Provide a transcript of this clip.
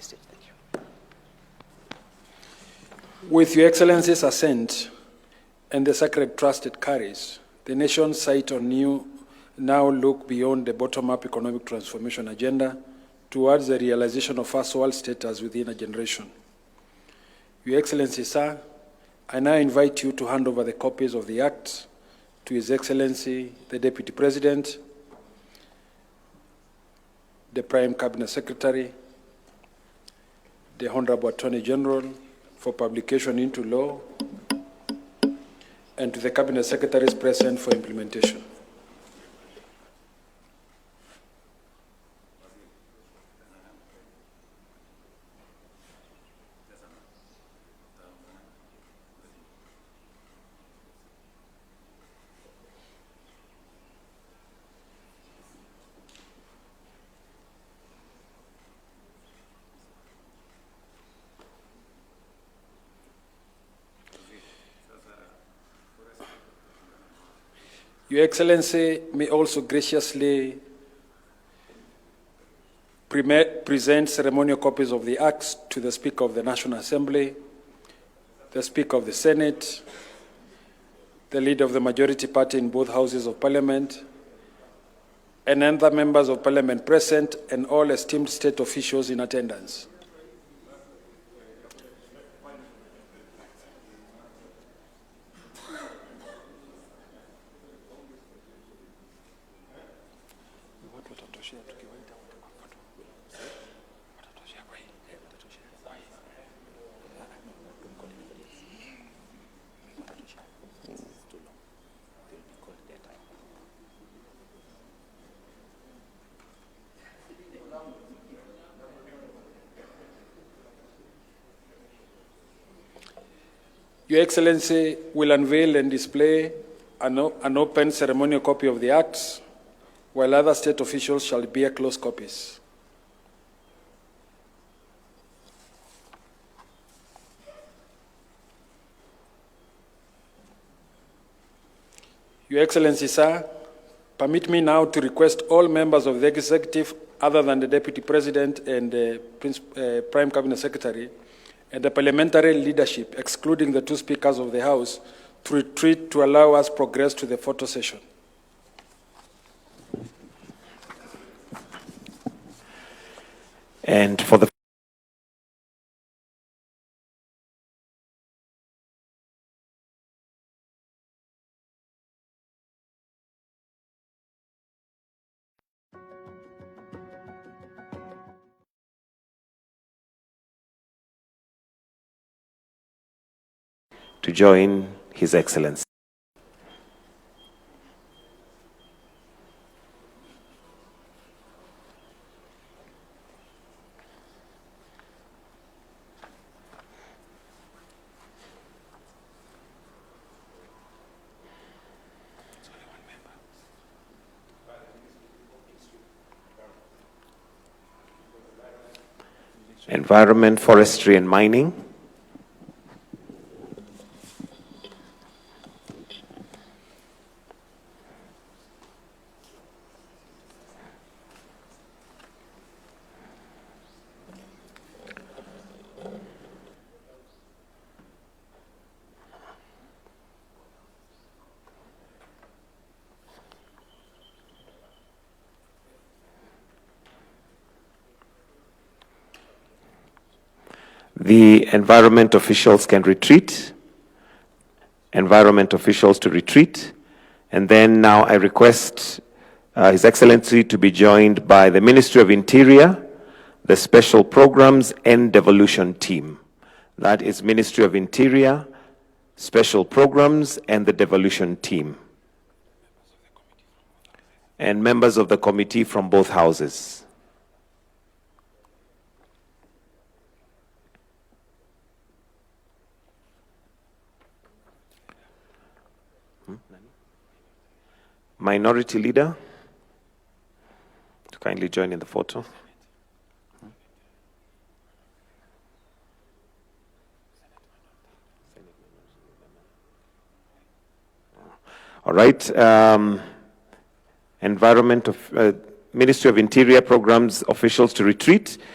Thank you. With Your Excellency's assent and the sacred trust it carries, the nation's sight on you now look beyond the bottom-up economic transformation agenda towards the realization of first world status within a generation. Your Excellency, sir, I now invite you to hand over the copies of the Act to His Excellency, the Deputy President, the Prime Cabinet Secretary, the Honorable Attorney General, for publication into law, and to the Cabinet Secretaries present for implementation. Your Excellency may also graciously present ceremonial copies of the Acts to the Speaker of the National Assembly, the Speaker of the Senate, the Leader of the Majority Party in both Houses of Parliament, and other members of Parliament present, and all esteemed state officials in attendance. Your Excellency will unveil and display an open ceremonial copy of the Acts, while other state officials shall bear closed copies. Your Excellency, sir, permit me now to request all members of the Executive, other than the Deputy President and the Prime Cabinet Secretary, and the parliamentary leadership, excluding the two speakers of the House, to retreat to allow us progress to the photo session. And for the to join His Excellency. Environment, Forestry and Mining. The environment officials can retreat. Environment officials to retreat. And then now I request His Excellency to be joined by the Ministry of Interior, the Special Programs and Devolution Team. That is Ministry of Interior, Special Programs and the Devolution Team. And members of the committee from both houses. Minority Leader to kindly join in the photo. All right. Environment of Ministry of Interior Programs officials to retreat.